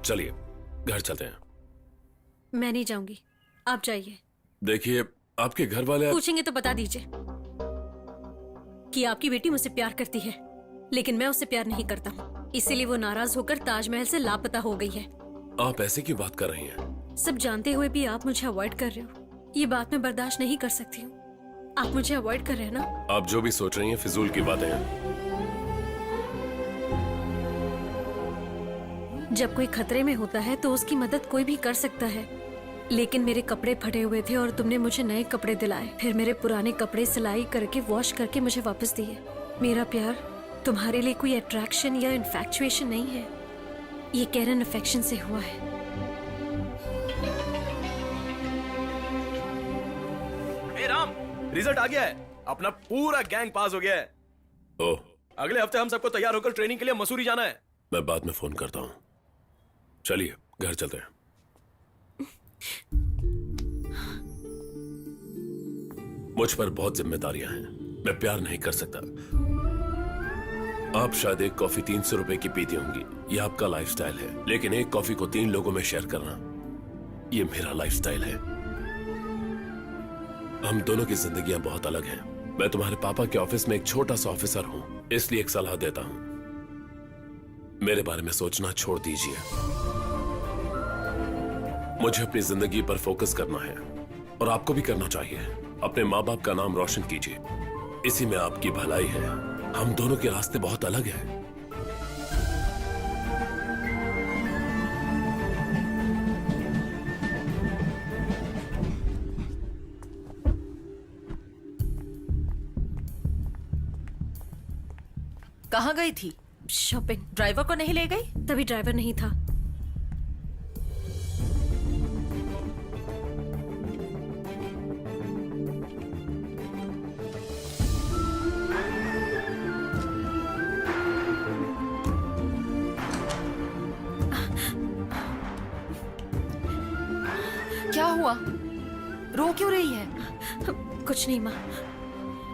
चलिए घर चलते हैं। मैं नहीं जाऊंगी, आप जाइए। देखिए आपके घर वाले पूछेंगे तो बता दीजिए कि आपकी बेटी मुझसे प्यार करती है, लेकिन मैं उससे प्यार नहीं करता हूँ, इसीलिए वो नाराज होकर ताजमहल से लापता हो गई है। आप ऐसे क्यों बात कर रही हैं? सब जानते हुए भी आप मुझे अवॉइड कर रहे हो, ये बात मैं बर्दाश्त नहीं कर सकती हूँ। आप मुझे अवॉइड कर रहे हैं ना? आप जो भी सोच रही हैं फिजूल की बातें हैं। जब कोई खतरे में होता है तो उसकी मदद कोई भी कर सकता है, लेकिन मेरे कपड़े फटे हुए थे और तुमने मुझे नए कपड़े दिलाए, फिर मेरे पुराने कपड़े सिलाई करके वॉश करके मुझे वापस दिए। मेरा प्यार तुम्हारे लिए कोई अट्रैक्शन या इन्फैक्चुएशन नहीं है, ये कैरन अफेक्शन से हुआ है। हे राम, रिजल्ट आ गया है, अपना पूरा गैंग पास हो गया है। ओह, अगले हफ्ते हम सबको तैयार होकर ट्रेनिंग के लिए मसूरी जाना है। मैं बाद में फोन करता हूँ। चलिए घर चलते हैं। मुझ पर बहुत जिम्मेदारियां हैं, मैं प्यार नहीं कर सकता। आप शायद एक कॉफी 300 रुपए की पीती होंगी, ये आपका लाइफस्टाइल है, लेकिन एक कॉफी को 3 लोगों में शेयर करना, ये मेरा लाइफस्टाइल है। हम दोनों की जिंदगियां बहुत अलग हैं। मैं तुम्हारे पापा के ऑफिस में एक छोटा सा ऑफिसर हूं, इसलिए एक सलाह देता हूं, मेरे बारे में सोचना छोड़ दीजिए। मुझे अपनी जिंदगी पर फोकस करना है और आपको भी करना चाहिए। अपने माँ बाप का नाम रोशन कीजिए, इसी में आपकी भलाई है। हम दोनों के रास्ते बहुत अलग हैं। कहाँ गई थी? शॉपिंग। ड्राइवर को नहीं ले गई? तभी ड्राइवर नहीं था। क्या हुआ? रो क्यों रही है? कुछ नहीं माँ।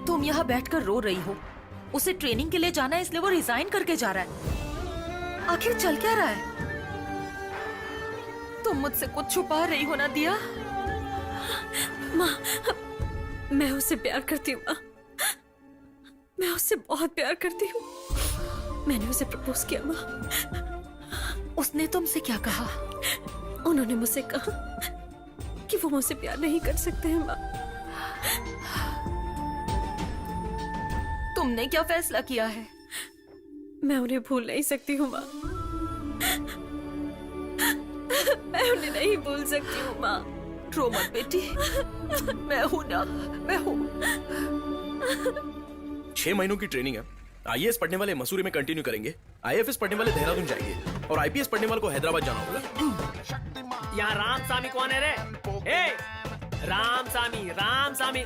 तुम यहाँ बैठकर रो रही हो। उसे ट्रेनिंग के लिए जाना है, इसलिए वो रिजाइन करके जा रहा है। आखिर चल क्या रहा है? तुम मुझसे कुछ छुपा रही हो ना दिया? माँ, मैं उससे प्यार करती हूँ माँ, मैं उससे बहुत प्यार करती हूँ। मैंने उसे प्रपोज किया माँ। उसने तुमसे क्या कहा? उन्होंने मुझसे कहा कि वो मुझसे प्यार नहीं कर सकते हैं माँ। तुमने क्या फैसला किया है? मैं उन्हें भूल नहीं सकती हूँ माँ, मैं उन्हें नहीं भूल सकती हूँ माँ। रो मत बेटी, मैं हूं ना, मैं हूं। 6 महीनों की ट्रेनिंग है। आईएएस पढ़ने वाले मसूरी में कंटिन्यू करेंगे, आईएफएस पढ़ने वाले देहरादून जाएंगे और आईपीएस पढ़ने वाले को हैदराबाद जाना होगा। यहाँ रामसामी कौन है रे? ए, रामसामी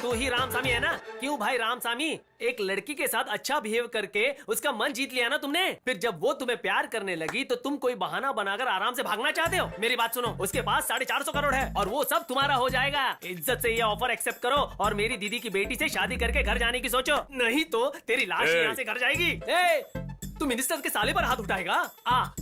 तू ही रामसामी है ना? क्यों भाई रामसामी? एक लड़की के साथ अच्छा बिहेव करके उसका मन जीत लिया ना तुमने, फिर जब वो तुम्हें प्यार करने लगी तो तुम कोई बहाना बनाकर आराम से भागना चाहते हो। मेरी बात सुनो, उसके पास 450 करोड़ है और वो सब तुम्हारा हो जाएगा। इज्जत से ये ऑफर एक्सेप्ट करो और मेरी दीदी की बेटी से शादी करके घर जाने की सोचो, नहीं तो तेरी लाश यहाँ से घर जाएगी। तू मिनिस्टर के साले पर हाथ उठाएगा?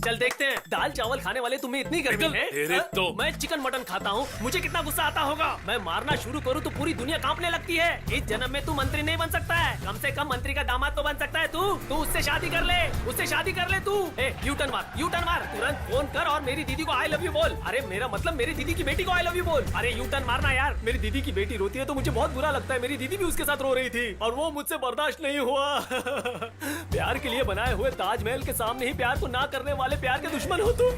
चल देखते हैं। दाल चावल खाने वाले तुम्हें इतनी गर्मी है तो मैं चिकन मटन खाता हूँ, मुझे कितना गुस्सा आता होगा। मैं मारना शुरू करूँ तो पूरी दुनिया कांपने लगती है। इस जन्म में तू मंत्री नहीं बन सकता है, कम से कम मंत्री का दामाद तो बन सकता है तू उससे शादी कर ले, उससे शादी कर ले तू। यूटर्न मार, तुरंत फोन कर और मेरी दीदी को आई लव यू बोल। अरे मेरा मतलब मेरी दीदी की बेटी को आई लव यू बोल। अरे यूटर्न मारना यार। मेरी दीदी की बेटी रोती है तो मुझे बहुत बुरा लगता है। मेरी दीदी भी उसके साथ रो रही थी और वो मुझसे बर्दाश्त नहीं हुआ। प्यार के लिए बनाए हुए ताजमहल के सामने ही प्यार को ना करने वाले प्यार के दुश्मन हो तुम।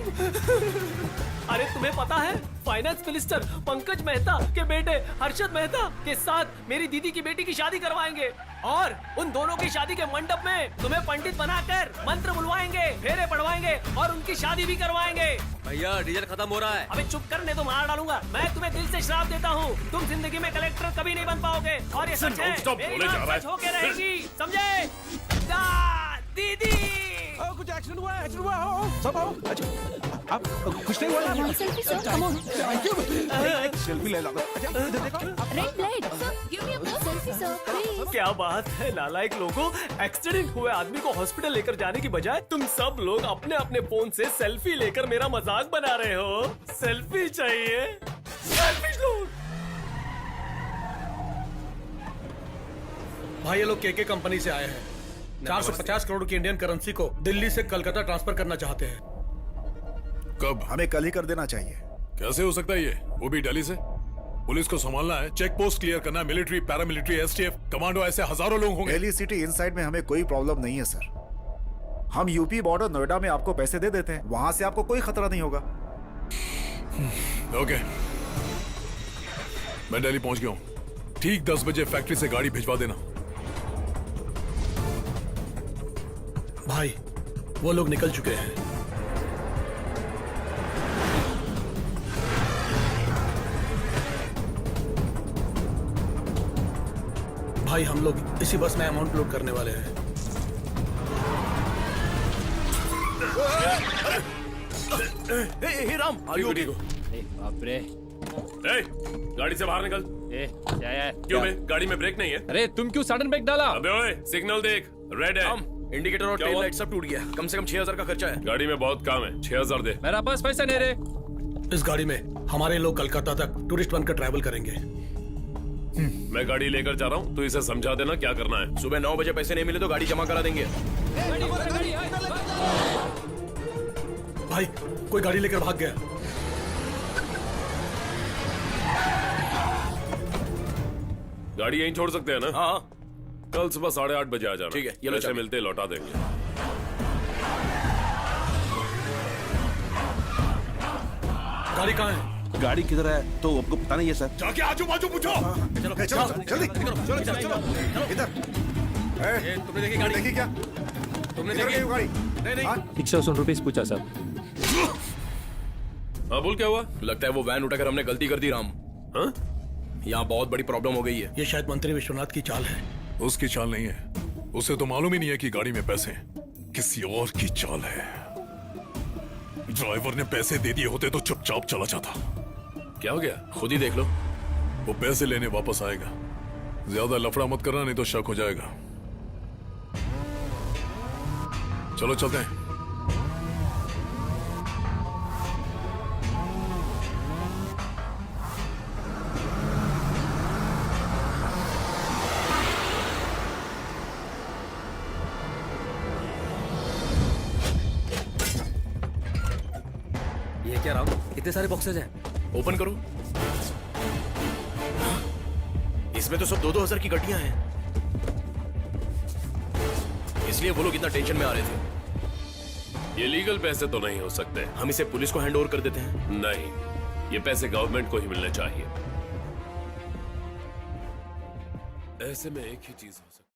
अरे तुम्हें पता है, फाइनेंस मिनिस्टर पंकज मेहता के बेटे हर्षद मेहता के साथ मेरी दीदी की बेटी की शादी करवाएंगे और उन दोनों की शादी के मंडप में तुम्हें पंडित बनाकर मंत्र बुलवाएंगे, फेरे पढ़वाएंगे और उनकी शादी भी करवाएंगे। भैया डीजल खत्म हो रहा है। अबे चुप करने तो मार डालूंगा। मैं तुम्हें दिल से श्राप देता हूँ, तुम जिंदगी में कलेक्टर कभी नहीं बन पाओगे और ये सच है, मेरी बात सच होके रहेगी, समझे? दीदी कुछ एक्सीडेंट हुआ है, एक्सीडेंट हुआ है, सब आओ। अच्छा आप कुछ नहीं हुआ ना? Selfie sir, come on. Thank you. एक सेल्फी ले लो। अच्छा इधर देखो। Red blood sir, give me a selfie sir please. क्या बात है नालायक लोगों, एक्सीडेंट हुए आदमी को हॉस्पिटल लेकर जाने की बजाय तुम सब लोग अपने अपने फोन से सेल्फी लेकर मेरा मजाक बना रहे हो। सेल्फी चाहिए, सेल्फी शूट। भाई ये लोग केके कंपनी से आए हैं। 450 करोड़ की इंडियन करेंसी को दिल्ली से कलकत्ता ट्रांसफर करना चाहते हैं। कब? हमें कल ही कर देना चाहिए। कैसे हो सकता है ये, वो भी दिल्ली से? पुलिस को संभालना है, चेक पोस्ट क्लियर करना है, मिलिट्री, पैरामिलिट्री, एसटीएफ, कमांडो, ऐसे हजारों लोग होंगे। दिल्ली सिटी इनसाइड में हमें कोई प्रॉब्लम नहीं है सर। हम यूपी बॉर्डर नोएडा में आपको पैसे दे देते हैं, वहां से आपको कोई खतरा नहीं होगा। ओके, मैं दिल्ली पहुंच गया हूँ। ठीक 10 बजे फैक्ट्री से गाड़ी भिजवा देना। भाई वो लोग निकल चुके हैं। भाई हम लोग इसी बस में अमाउंट लोड करने वाले हैं। राम, बाप रे। गाड़ी से बाहर निकल। क्या है? क्यों बे? गाड़ी में ब्रेक नहीं है? अरे तुम क्यों सडन ब्रेक डाला? अबे ओए, सिग्नल देख, रेड है। इंडिकेटर और क्या टेल हुआ? लाइट सब टूट गया। कम से कम 6000 का खर्चा है। गाड़ी में बहुत काम है, 6000 दे। मेरा पास पैसा नहीं रे। इस गाड़ी में हमारे लोग कलकत्ता तक टूरिस्ट बनकर ट्रैवल करेंगे। मैं गाड़ी लेकर जा रहा हूँ, तो इसे समझा देना क्या करना है। सुबह 9 बजे पैसे नहीं मिले तो गाड़ी जमा करा देंगे। भाई कोई गाड़ी लेकर भाग गया। गाड़ी यहीं छोड़ सकते हैं ना? हाँ कल सुबह 8:30 बजे आ जाना। ठीक है, ये लो पैसे चाबी। मिलते लौटा देंगे। गाड़ी कहाँ है? गाड़ी किधर है तो आपको पता नहीं है सर। जाके आजू बाजू पूछो। चलो जल्दी चलो इधर। तुमने देखी गाड़ी? देखी क्या? तुमने इधर देखी? गई गाड़ी। नहीं नहीं। 180 रुपीस पूछा सर। हाँ बोल, क्या हुआ? लगता है वो वैन उठाकर हमने गलती कर दी राम। हाँ? यहाँ बहुत बड़ी प्रॉब्लम हो गई है। ये शायद मंत्री विश्वनाथ की चाल है। उसकी चाल नहीं है, उसे तो मालूम ही नहीं है कि गाड़ी में पैसे हैं। किसी और की चाल है। ड्राइवर ने पैसे दे दिए होते तो चुपचाप चला जाता। क्या हो गया? खुद ही देख लो। वो पैसे लेने वापस आएगा। ज्यादा लफड़ा मत करना, नहीं तो शक हो जाएगा। चलो चलते हैं। ये क्या राम, इतने सारे बॉक्सेज हैं। ओपन करो। इसमें तो सब 2-2 हजार की गड्डियां हैं। इसलिए वो लोग इतना टेंशन में आ रहे थे। ये लीगल पैसे तो नहीं हो सकते। हम इसे पुलिस को हैंड ओवर कर देते हैं। नहीं, ये पैसे गवर्नमेंट को ही मिलने चाहिए। ऐसे में एक ही चीज हो सकती है।